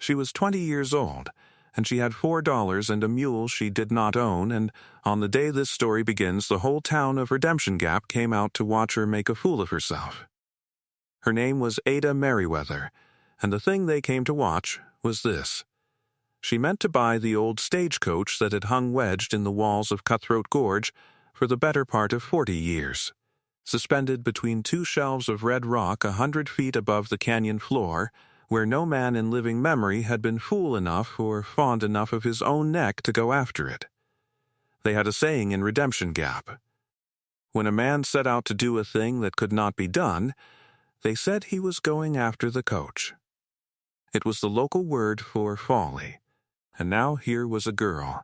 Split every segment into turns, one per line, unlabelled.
She was 20 years old, and she had $4 and a mule she did not own, and on the day this story begins, the whole town of Redemption Gap came out to watch her make a fool of herself. Her name was Ada Merriweather, and the thing they came to watch was this. She meant to buy the old stagecoach that had hung wedged in the walls of Cutthroat Gorge for the better part of 40 years. Suspended between two shelves of red rock 100 feet above the canyon floor, where no man in living memory had been fool enough or fond enough of his own neck to go after it. They had a saying in Redemption Gap. When a man set out to do a thing that could not be done, they said he was going after the coach. It was the local word for folly. And now here was a girl,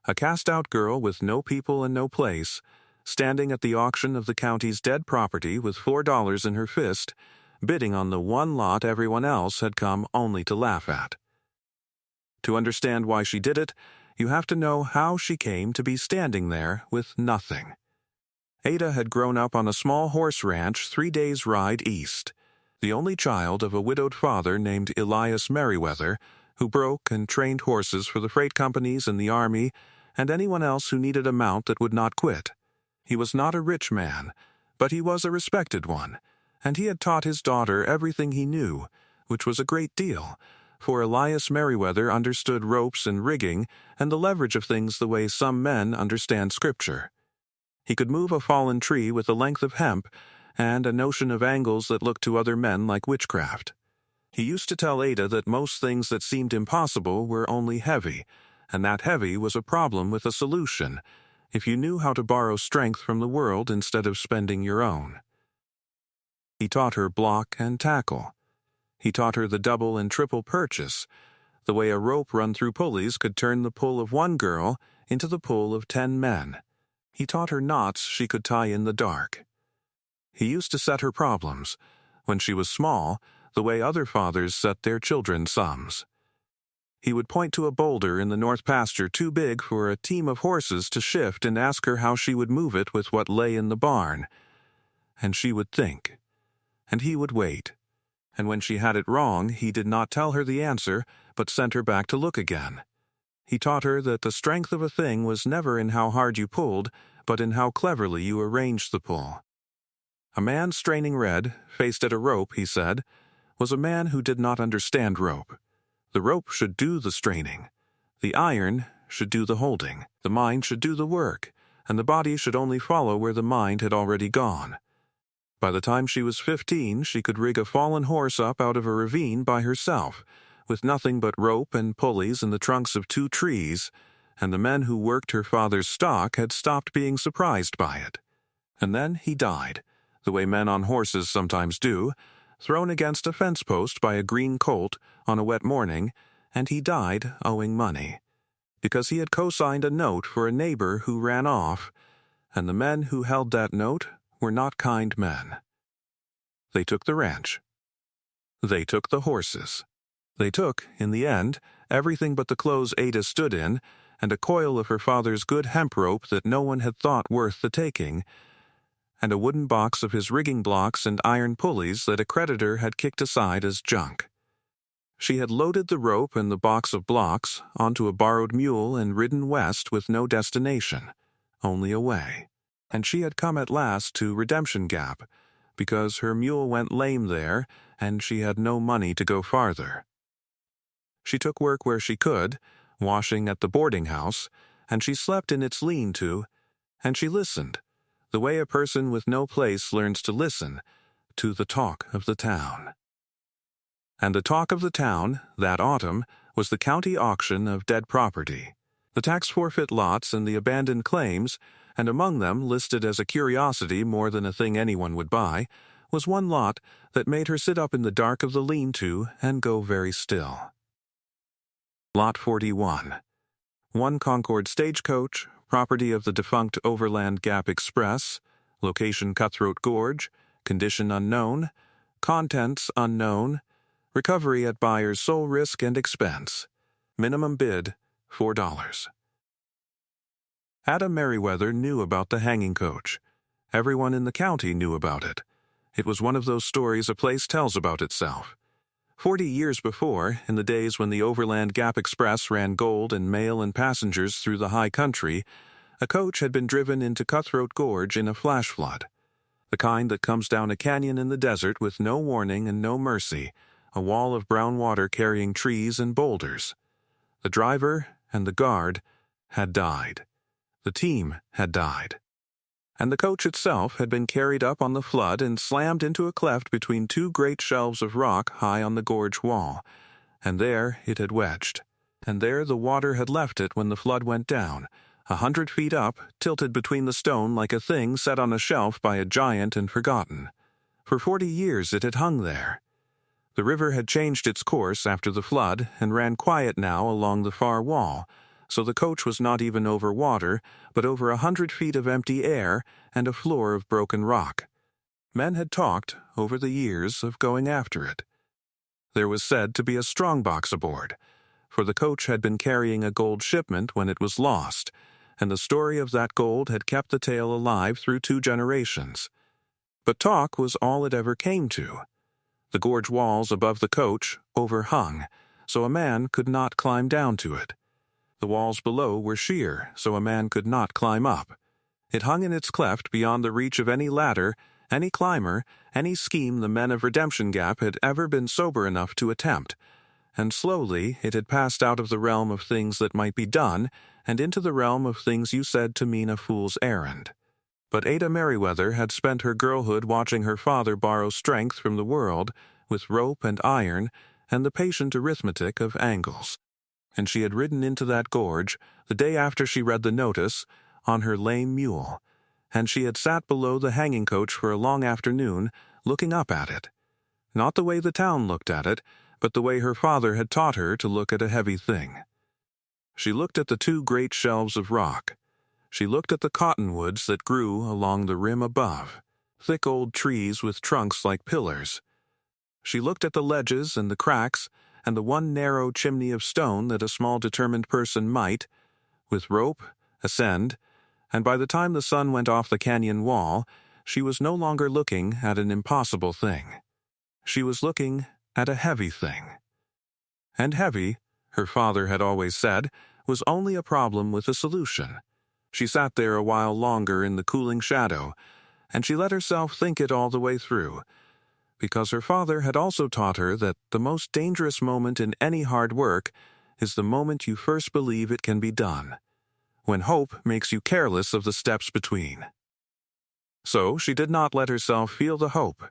a cast-out girl with no people and no place, standing at the auction of the county's dead property with $4 in her fist, bidding on the one lot everyone else had come only to laugh at. To understand why she did it, you have to know how she came to be standing there with nothing. Ada had grown up on a small horse ranch 3 days' ride east, the only child of a widowed father named Elias Merriweather, who broke and trained horses for the freight companies and the army and anyone else who needed a mount that would not quit. He was not a rich man, but he was a respected one, and he had taught his daughter everything he knew, which was a great deal, for Elias Merriweather understood ropes and rigging and the leverage of things the way some men understand Scripture. He could move a fallen tree with a length of hemp and a notion of angles that looked to other men like witchcraft. He used to tell Ada that most things that seemed impossible were only heavy, and that heavy was a problem with a solution, if you knew how to borrow strength from the world instead of spending your own. He taught her block and tackle. He taught her the double and triple purchase, the way a rope run through pulleys could turn the pull of one girl into the pull of 10 men. He taught her knots she could tie in the dark. He used to set her problems, when she was small, the way other fathers set their children sums. He would point to a boulder in the north pasture too big for a team of horses to shift and ask her how she would move it with what lay in the barn. And she would think. And he would wait. And when she had it wrong, he did not tell her the answer, but sent her back to look again. He taught her that the strength of a thing was never in how hard you pulled, but in how cleverly you arranged the pull. A man straining red, faced at a rope, he said, was a man who did not understand rope. The rope should do the straining. The iron should do the holding. The mind should do the work, and the body should only follow where the mind had already gone. By the time she was 15, she could rig a fallen horse up out of a ravine by herself, with nothing but rope and pulleys and the trunks of 2 trees, and the men who worked her father's stock had stopped being surprised by it. And then he died, the way men on horses sometimes do, thrown against a fence post by a green colt on a wet morning, and he died owing money, because he had co-signed a note for a neighbor who ran off, and the men who held that note were not kind men. They took the ranch. They took the horses. They took, in the end, everything but the clothes Ada stood in, and a coil of her father's good hemp rope that no one had thought worth the taking, and a wooden box of his rigging blocks and iron pulleys that a creditor had kicked aside as junk. She had loaded the rope and the box of blocks onto a borrowed mule and ridden west with no destination, only away. And she had come at last to Redemption Gap, because her mule went lame there and she had no money to go farther. She took work where she could, washing at the boarding house, and she slept in its lean-to, and she listened, the way a person with no place learns to listen, to the talk of the town. And the talk of the town, that autumn, was the county auction of dead property, the tax forfeit lots and the abandoned claims, and among them, listed as a curiosity more than a thing anyone would buy, was one lot that made her sit up in the dark of the lean-to and go very still. Lot 41. One Concord Stagecoach, property of the defunct Overland Gap Express, location Cutthroat Gorge, condition unknown, contents unknown, recovery at buyer's sole risk and expense, minimum bid $4. Ada Merriweather knew about the hanging coach. Everyone in the county knew about it. It was one of those stories a place tells about itself. 40 years before, in the days when the Overland Gap Express ran gold and mail and passengers through the high country, a coach had been driven into Cutthroat Gorge in a flash flood. The kind that comes down a canyon in the desert with no warning and no mercy, a wall of brown water carrying trees and boulders. The driver and the guard had died. The team had died. And the coach itself had been carried up on the flood and slammed into a cleft between two great shelves of rock high on the gorge wall, and there it had wedged. And there the water had left it when the flood went down, 100 feet up, tilted between the stone like a thing set on a shelf by a giant and forgotten. For 40 years it had hung there. The river had changed its course after the flood and ran quiet now along the far wall, so the coach was not even over water, but over 100 feet of empty air and a floor of broken rock. Men had talked, over the years, of going after it. There was said to be a strongbox aboard, for the coach had been carrying a gold shipment when it was lost, and the story of that gold had kept the tale alive through 2 generations. But talk was all it ever came to. The gorge walls above the coach overhung, so a man could not climb down to it. The walls below were sheer, so a man could not climb up. It hung in its cleft beyond the reach of any ladder, any climber, any scheme the men of Redemption Gap had ever been sober enough to attempt, and slowly it had passed out of the realm of things that might be done and into the realm of things you said to mean a fool's errand. But Ada Merriweather had spent her girlhood watching her father borrow strength from the world with rope and iron and the patient arithmetic of angles. And she had ridden into that gorge, the day after she read the notice, on her lame mule, and she had sat below the hanging coach for a long afternoon, looking up at it. Not the way the town looked at it, but the way her father had taught her to look at a heavy thing. She looked at the 2 great shelves of rock. She looked at the cottonwoods that grew along the rim above, thick old trees with trunks like pillars. She looked at the ledges and the cracks, and the one narrow chimney of stone that a small determined person might, with rope, ascend, and by the time the sun went off the canyon wall, she was no longer looking at an impossible thing. She was looking at a heavy thing. And heavy, her father had always said, was only a problem with a solution. She sat there a while longer in the cooling shadow, and she let herself think it all the way through, because her father had also taught her that the most dangerous moment in any hard work is the moment you first believe it can be done, when hope makes you careless of the steps between. So she did not let herself feel the hope.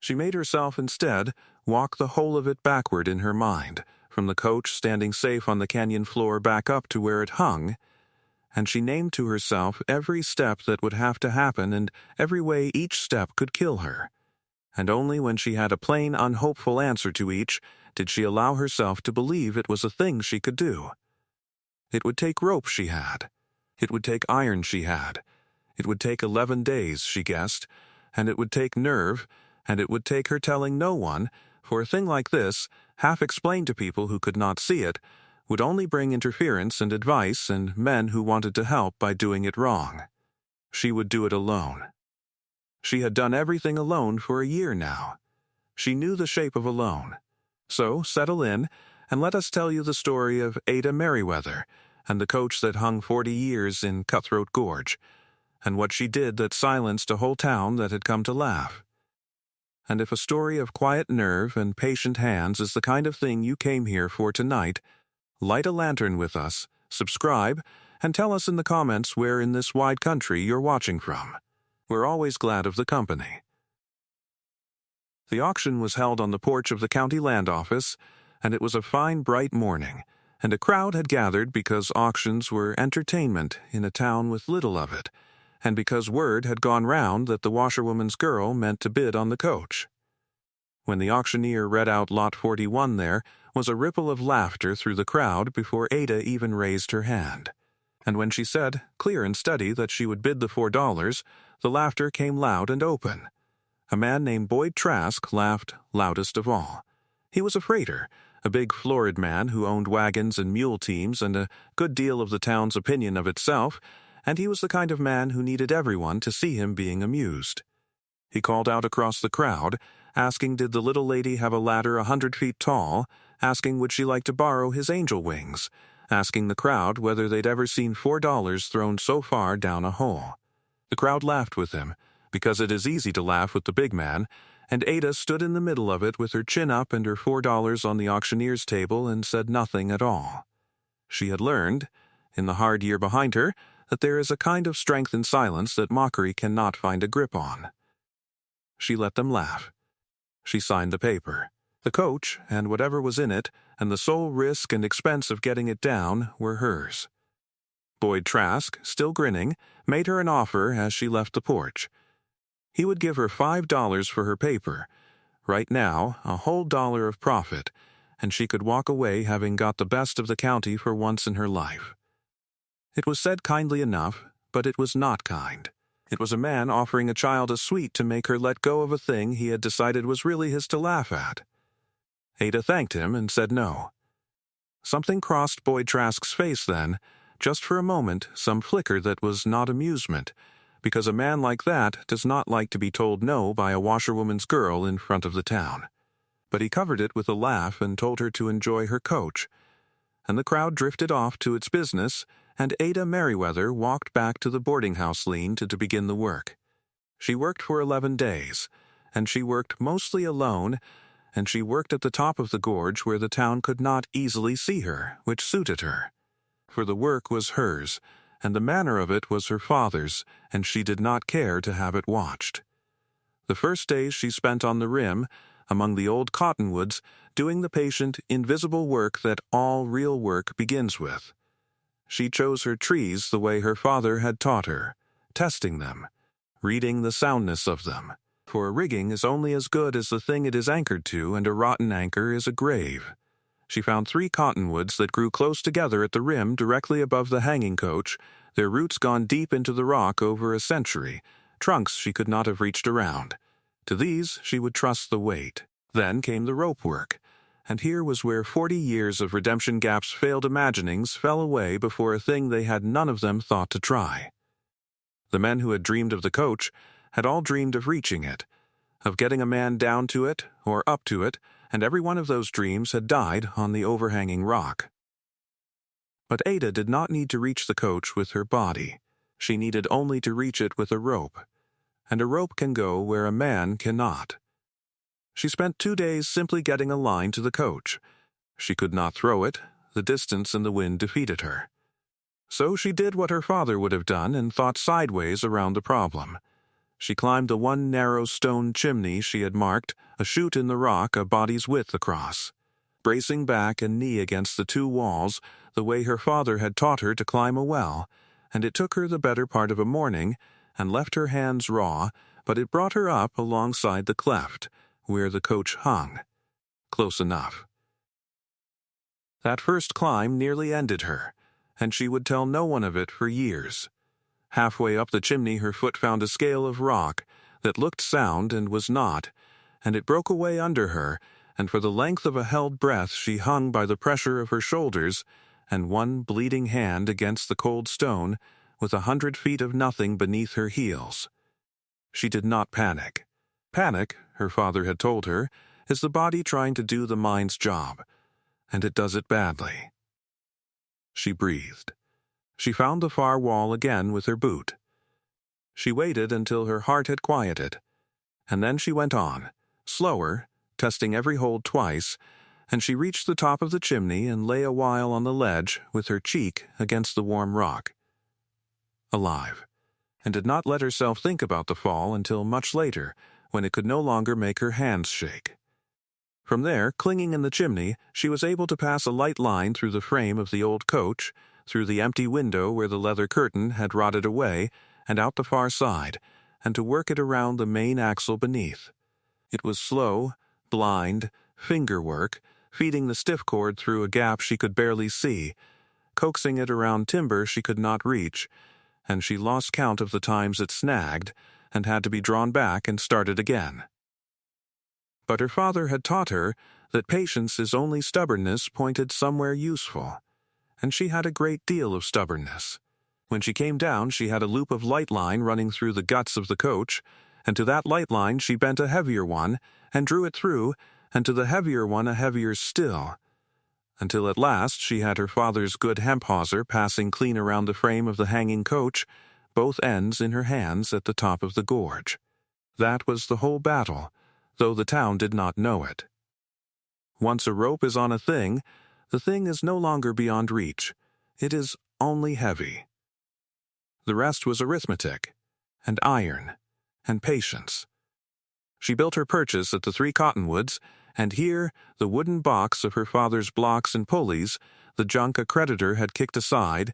She made herself instead walk the whole of it backward in her mind, from the coach standing safe on the canyon floor back up to where it hung, and she named to herself every step that would have to happen and every way each step could kill her. And only when she had a plain, unhopeful answer to each did she allow herself to believe it was a thing she could do. It would take rope she had. It would take iron she had. It would take 11 days, she guessed, and it would take nerve, and it would take her telling no one, for a thing like this, half explained to people who could not see it, would only bring interference and advice and men who wanted to help by doing it wrong. She would do it alone. She had done everything alone for a year now. She knew the shape of alone. So settle in, and let us tell you the story of Ada Merriweather and the coach that hung 40 years in Cutthroat Gorge, and what she did that silenced a whole town that had come to laugh. And if a story of quiet nerve and patient hands is the kind of thing you came here for tonight, light a lantern with us, subscribe, and tell us in the comments where in this wide country you're watching from. We're always glad of the company. The auction was held on the porch of the county land office, and it was a fine, bright morning, and a crowd had gathered because auctions were entertainment in a town with little of it, and because word had gone round that the washerwoman's girl meant to bid on the coach. When the auctioneer read out Lot 41 there was a ripple of laughter through the crowd before Ada even raised her hand. And when she said, clear and steady, that she would bid the $4, the laughter came loud and open. A man named Boyd Trask laughed loudest of all. He was a freighter, a big florid man who owned wagons and mule teams and a good deal of the town's opinion of itself, and he was the kind of man who needed everyone to see him being amused. He called out across the crowd, asking did the little lady have a ladder 100 feet tall, asking would she like to borrow his angel wings, asking the crowd whether they'd ever seen $4 thrown so far down a hole. The crowd laughed with him, because it is easy to laugh with the big man, and Ada stood in the middle of it with her chin up and her $4 on the auctioneer's table and said nothing at all. She had learned, in the hard year behind her, that there is a kind of strength in silence that mockery cannot find a grip on. She let them laugh. She signed the paper. The coach, and whatever was in it, and the sole risk and expense of getting it down, were hers. Boyd Trask, still grinning, made her an offer as she left the porch. He would give her $5 for her paper, right now a whole dollar of profit, and she could walk away having got the best of the county for once in her life. It was said kindly enough, but it was not kind. It was a man offering a child a sweet to make her let go of a thing he had decided was really his to laugh at. Ada thanked him and said no. Something crossed Boyd Trask's face then, just for a moment, some flicker that was not amusement, because a man like that does not like to be told no by a washerwoman's girl in front of the town. But he covered it with a laugh and told her to enjoy her coach, and the crowd drifted off to its business, and Ada Merriweather walked back to the boarding-house lean to begin the work. She worked for 11 days, and she worked mostly alone, and she worked at the top of the gorge where the town could not easily see her, which suited her. For the work was hers, and the manner of it was her father's, and she did not care to have it watched. The first days she spent on the rim, among the old cottonwoods, doing the patient, invisible work that all real work begins with. She chose her trees the way her father had taught her, testing them, reading the soundness of them. For a rigging is only as good as the thing it is anchored to, and a rotten anchor is a grave. She found 3 cottonwoods that grew close together at the rim directly above the hanging coach, their roots gone deep into the rock over a century, trunks she could not have reached around. To these she would trust the weight. Then came the rope work, and here was where 40 years of Redemption Gap's failed imaginings fell away before a thing they had none of them thought to try. The men who had dreamed of the coach had all dreamed of reaching it, of getting a man down to it or up to it, and every one of those dreams had died on the overhanging rock. But Ada did not need to reach the coach with her body. She needed only to reach it with a rope, and a rope can go where a man cannot. She spent 2 days simply getting a line to the coach. She could not throw it, the distance and the wind defeated her. So she did what her father would have done and thought sideways around the problem. She climbed the one narrow stone chimney she had marked, a chute in the rock a body's width across, bracing back and knee against the 2 walls the way her father had taught her to climb a well, and it took her the better part of a morning and left her hands raw, but it brought her up alongside the cleft, where the coach hung. Close enough. That first climb nearly ended her, and she would tell no one of it for years. Halfway up the chimney her foot found a scale of rock that looked sound and was not, and it broke away under her, and for the length of a held breath she hung by the pressure of her shoulders and one bleeding hand against the cold stone, with 100 feet of nothing beneath her heels. She did not panic. Panic, her father had told her, is the body trying to do the mind's job, and it does it badly. She breathed. She found the far wall again with her boot. She waited until her heart had quieted, and then she went on, slower, testing every hold twice, and she reached the top of the chimney and lay a while on the ledge with her cheek against the warm rock. Alive, and did not let herself think about the fall until much later, when it could no longer make her hands shake. From there, clinging in the chimney, she was able to pass a light line through the frame of the old coach, through the empty window where the leather curtain had rotted away, and out the far side, and to work it around the main axle beneath. It was slow, blind, finger work, feeding the stiff cord through a gap she could barely see, coaxing it around timber she could not reach, and she lost count of the times it snagged, and had to be drawn back and started again. But her father had taught her that patience is only stubbornness pointed somewhere useful, and she had a great deal of stubbornness. When she came down she had a loop of light line running through the guts of the coach, and to that light line she bent a heavier one, and drew it through, and to the heavier one a heavier still, until at last she had her father's good hemp hawser passing clean around the frame of the hanging coach, both ends in her hands at the top of the gorge. That was the whole battle, though the town did not know it. Once a rope is on a thing, the thing is no longer beyond reach. It is only heavy. The rest was arithmetic, and iron, and patience. She built her purchase at the 3 cottonwoods, and here the wooden box of her father's blocks and pulleys, the junk a creditor had kicked aside,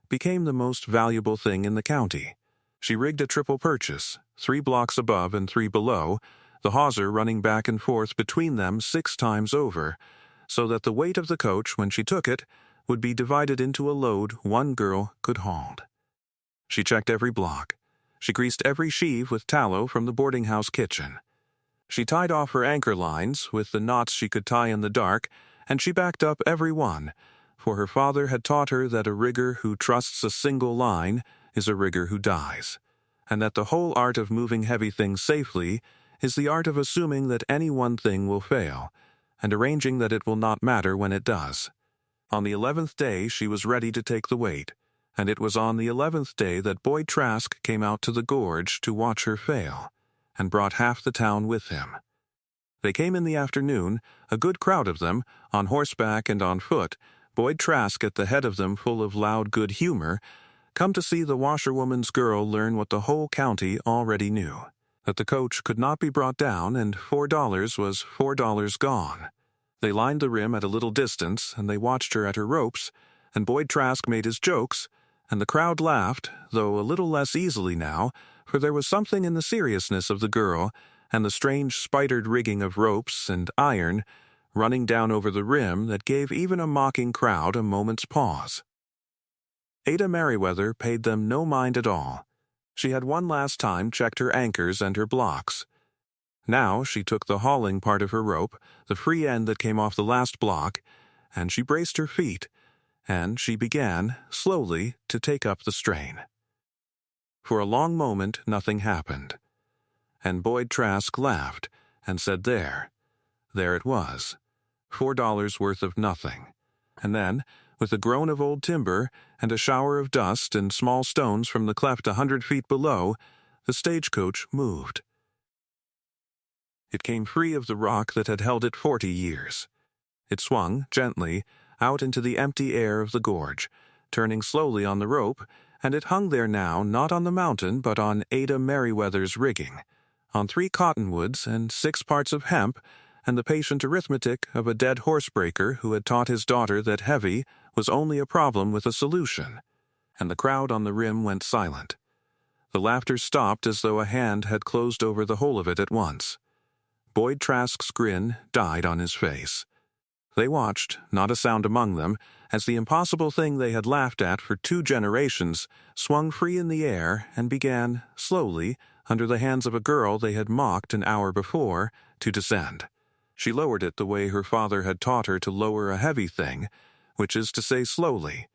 became the most valuable thing in the county. She rigged a triple purchase, 3 blocks above and 3 below, the hawser running back and forth between them 6 times over, so that the weight of the coach, when she took it, would be divided into a load one girl could hold. She checked every block. She greased every sheave with tallow from the boarding-house kitchen. She tied off her anchor lines with the knots she could tie in the dark, and she backed up every one, for her father had taught her that a rigger who trusts a single line is a rigger who dies, and that the whole art of moving heavy things safely is the art of assuming that any one thing will fail, and arranging that it will not matter when it does. On the 11th day she was ready to take the weight, and it was on the 11th day that Boyd Trask came out to the gorge to watch her fail, and brought half the town with him. They came in the afternoon, a good crowd of them, on horseback and on foot, Boyd Trask at the head of them full of loud good humor, come to see the washerwoman's girl learn what the whole county already knew, that the coach could not be brought down, and $4 was $4 gone. They lined the rim at a little distance, and they watched her at her ropes, and Boyd Trask made his jokes, and the crowd laughed, though a little less easily now, for there was something in the seriousness of the girl, and the strange spidered rigging of ropes and iron running down over the rim that gave even a mocking crowd a moment's pause. Ada Merriweather paid them no mind at all. She had one last time checked her anchors and her blocks. Now she took the hauling part of her rope, the free end that came off the last block, and she braced her feet, and she began, slowly, to take up the strain. For a long moment nothing happened, and Boyd Trask laughed and said there it was, $4 worth of nothing. And then, with a groan of old timber and a shower of dust and small stones from the cleft 100 feet below, the stagecoach moved. It came free of the rock that had held it 40 years. It swung, gently, out into the empty air of the gorge, turning slowly on the rope, and it hung there now not on the mountain but on Ada Merriweather's rigging, on 3 cottonwoods and 6 parts of hemp, and the patient arithmetic of a dead horsebreaker who had taught his daughter that heavy was only a problem with a solution, and the crowd on the rim went silent. The laughter stopped as though a hand had closed over the whole of it at once. Boyd Trask's grin died on his face. They watched, not a sound among them, as the impossible thing they had laughed at for 2 generations swung free in the air and began, slowly, under the hands of a girl they had mocked an hour before, to descend. She lowered it the way her father had taught her to lower a heavy thing, which is to say slowly,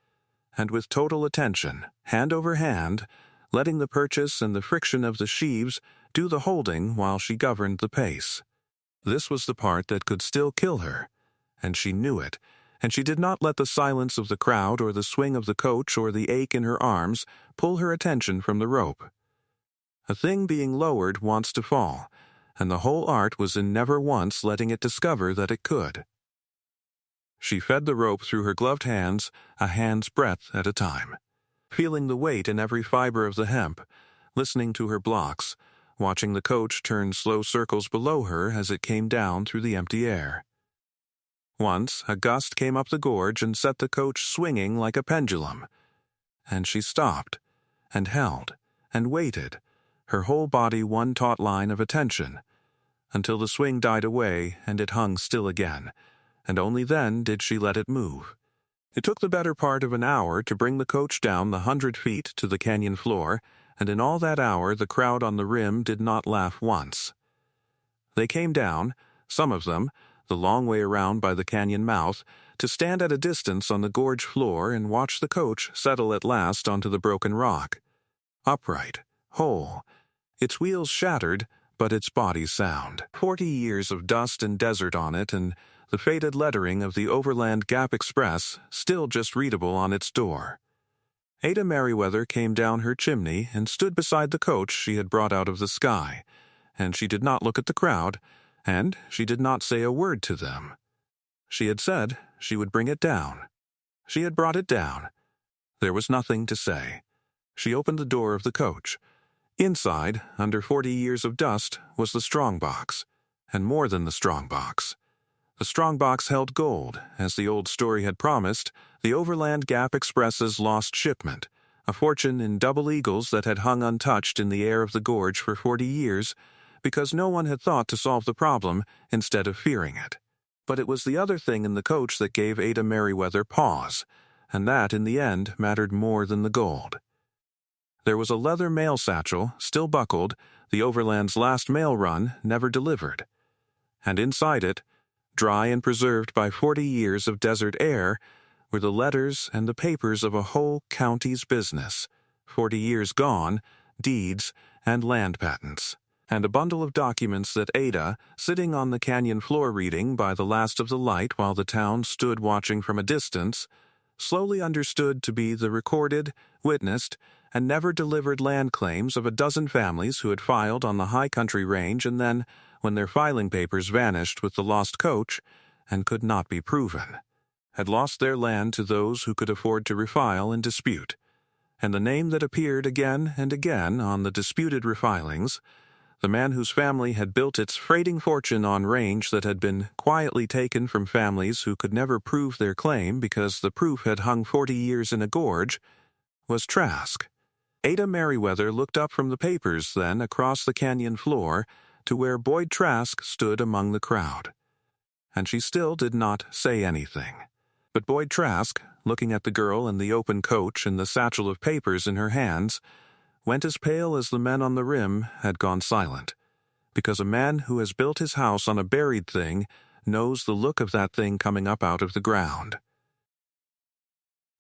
and with total attention, hand over hand, letting the purchase and the friction of the sheaves do the holding while she governed the pace. This was the part that could still kill her, and she knew it, and she did not let the silence of the crowd or the swing of the coach or the ache in her arms pull her attention from the rope. A thing being lowered wants to fall, and the whole art was in never once letting it discover that it could. She fed the rope through her gloved hands, a hand's breadth at a time, feeling the weight in every fiber of the hemp, listening to her blocks, watching the coach turn slow circles below her as it came down through the empty air. Once a gust came up the gorge and set the coach swinging like a pendulum, and she stopped, and held, and waited, her whole body one taut line of attention, until the swing died away and it hung still again, and only then did she let it move. It took the better part of an hour to bring the coach down the 100 feet to the canyon floor, and in all that hour the crowd on the rim did not laugh once. They came down, some of them, the long way around by the canyon mouth, to stand at a distance on the gorge floor and watch the coach settle at last onto the broken rock. Upright, whole, Its wheels shattered, but its body sound. 40 years of dust and desert on it, and the faded lettering of the Overland Gap Express still just readable on its door. Ada Merriweather came down her chimney and stood beside the coach she had brought out of the sky, and she did not look at the crowd, and she did not say a word to them. She had said she would bring it down. She had brought it down. There was nothing to say. She opened the door of the coach. Inside, under 40 years of dust, was the strongbox, and more than the strongbox. The strongbox held gold, as the old story had promised, the Overland Gap Express's lost shipment, a fortune in double eagles that had hung untouched in the air of the gorge for 40 years, because no one had thought to solve the problem instead of fearing it. But it was the other thing in the coach that gave Ada Merriweather pause, and that, in the end, mattered more than the gold. There was a leather mail satchel, still buckled, the Overland's last mail run, never delivered. And inside it, dry and preserved by 40 years of desert air, were the letters and the papers of a whole county's business, 40 years gone, deeds, and land patents, and a bundle of documents that Ada, sitting on the canyon floor reading by the last of the light while the town stood watching from a distance, slowly understood to be the recorded, witnessed, and never delivered land claims of a dozen families who had filed on the high country range and then, when their filing papers vanished with the lost coach and could not be proven, had lost their land to those who could afford to refile and dispute. And the name that appeared again and again on the disputed refilings, the man whose family had built its freighting fortune on range that had been quietly taken from families who could never prove their claim because the proof had hung 40 years in a gorge, was Trask. Ada Merriweather looked up from the papers then across the canyon floor to where Boyd Trask stood among the crowd. And she still did not say anything. But Boyd Trask, looking at the girl in the open coach and the satchel of papers in her hands, went as pale as the men on the rim had gone silent, because a man who has built his house on a buried thing knows the look of that thing coming up out of the ground.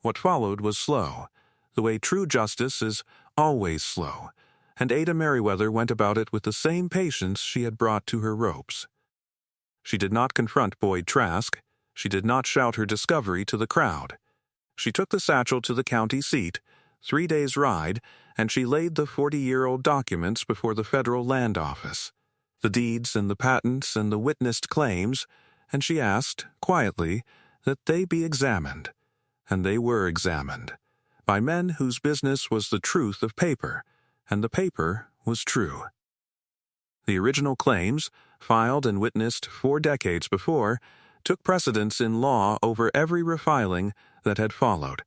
What followed was slow, the way true justice is always slow, and Ada Merriweather went about it with the same patience she had brought to her ropes. She did not confront Boyd Trask. She did not shout her discovery to the crowd. She took the satchel to the county seat, 3 days' ride, and she laid the 40-year-old documents before the federal land office, the deeds and the patents and the witnessed claims, and she asked, quietly, that they be examined. And they were examined, by men whose business was the truth of paper, and the paper was true. The original claims, filed and witnessed 4 decades before, took precedence in law over every refiling that had followed,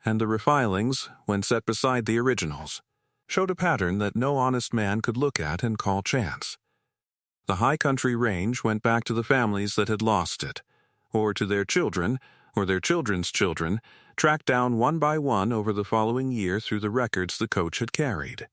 and the refilings, when set beside the originals, showed a pattern that no honest man could look at and call chance. The high country range went back to the families that had lost it, or to their children, or their children's children, tracked down one by one over the following year through the records the coach had carried.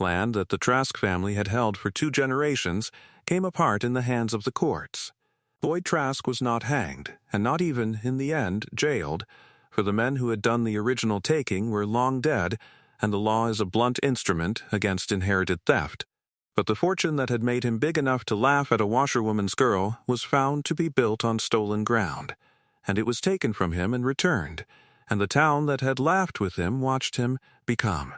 Land that the Trask family had held for 2 generations came apart in the hands of the courts. Boyd Trask was not hanged, and not even, in the end, jailed, for the men who had done the original taking were long dead, and the law is a blunt instrument against inherited theft. But the fortune that had made him big enough to laugh at a washerwoman's girl was found to be built on stolen ground, and it was taken from him and returned, and the town that had laughed with him watched him become.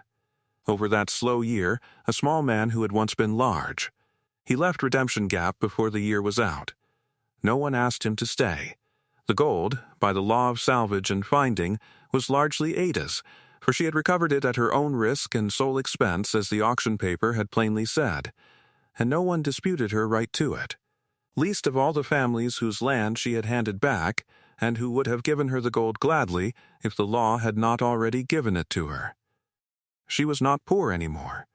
Over that slow year, a small man who had once been large. He left Redemption Gap before the year was out. No one asked him to stay. The gold, by the law of salvage and finding, was largely Ada's, for she had recovered it at her own risk and sole expense, as the auction paper had plainly said, and no one disputed her right to it, least of all the families whose land she had handed back, and who would have given her the gold gladly if the law had not already given it to her. She was not poor anymore.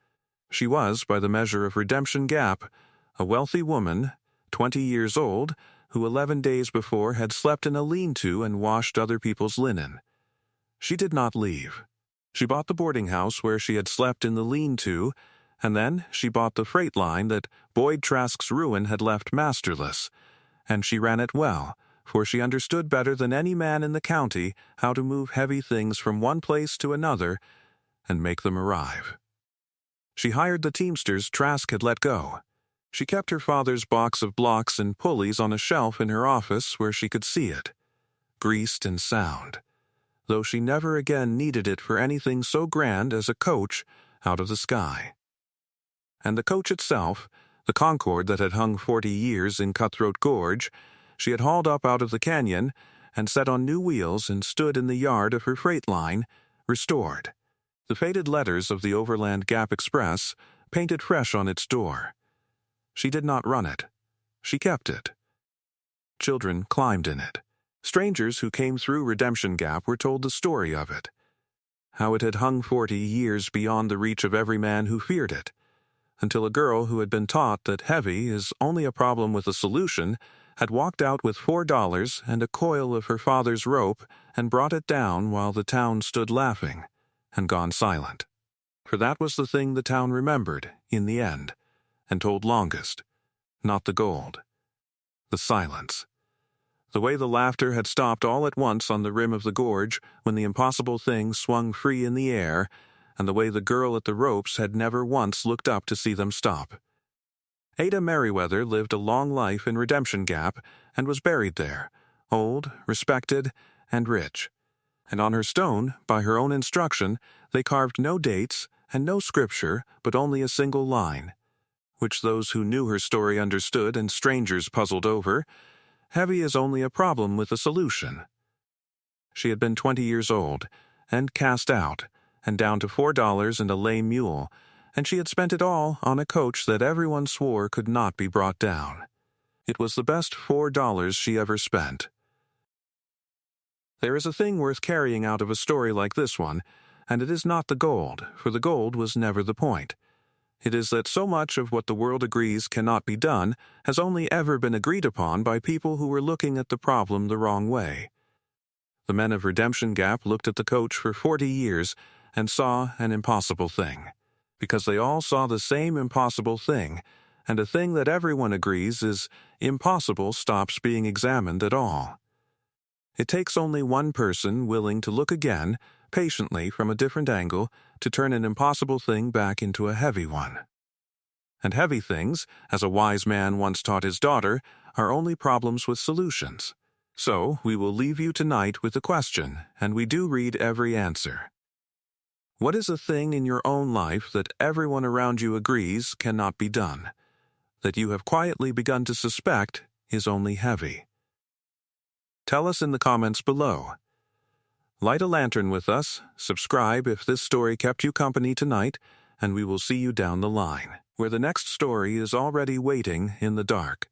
She was, by the measure of Redemption Gap, a wealthy woman, 20 years old, who 11 days before had slept in a lean-to and washed other people's linen. She did not leave. She bought the boarding house where she had slept in the lean-to, and then she bought the freight line that Boyd Trask's ruin had left masterless, and she ran it well, for she understood better than any man in the county how to move heavy things from one place to another and make them arrive. She hired the teamsters Trask had let go. She kept her father's box of blocks and pulleys on a shelf in her office where she could see it, greased and sound, though she never again needed it for anything so grand as a coach out of the sky. And the coach itself, the Concorde that had hung 40 years in Cutthroat Gorge, she had hauled up out of the canyon and set on new wheels and stood in the yard of her freight line, restored. The faded letters of the Overland Gap Express painted fresh on its door. She did not run it. She kept it. Children climbed in it. Strangers who came through Redemption Gap were told the story of it, how it had hung 40 years beyond the reach of every man who feared it, until a girl who had been taught that heavy is only a problem with a solution had walked out with $4 and a coil of her father's rope and brought it down while the town stood laughing, and gone silent. For that was the thing the town remembered, in the end, and told longest, not the gold. The silence. The way the laughter had stopped all at once on the rim of the gorge when the impossible thing swung free in the air, and the way the girl at the ropes had never once looked up to see them stop. Ada Merriweather lived a long life in Redemption Gap and was buried there, old, respected, and rich. And on her stone, by her own instruction, they carved no dates and no scripture, but only a single line, which those who knew her story understood and strangers puzzled over. Heavy is only a problem with a solution. She had been 20 years old, and cast out, and down to $4 and a lame mule, and she had spent it all on a coach that everyone swore could not be brought down. It was the best $4 she ever spent. There is a thing worth carrying out of a story like this one, and it is not the gold, for the gold was never the point. It is that so much of what the world agrees cannot be done has only ever been agreed upon by people who were looking at the problem the wrong way. The men of Redemption Gap looked at the coach for 40 years and saw an impossible thing, because they all saw the same impossible thing, and a thing that everyone agrees is impossible stops being examined at all. It takes only one person willing to look again, patiently from a different angle, to turn an impossible thing back into a heavy one. And heavy things, as a wise man once taught his daughter, are only problems with solutions. So we will leave you tonight with a question, and we do read every answer. What is a thing in your own life that everyone around you agrees cannot be done, that you have quietly begun to suspect is only heavy? Tell us in the comments below. Light a lantern with us, subscribe if this story kept you company tonight, and we will see you down the line, where the next story is already waiting in the dark.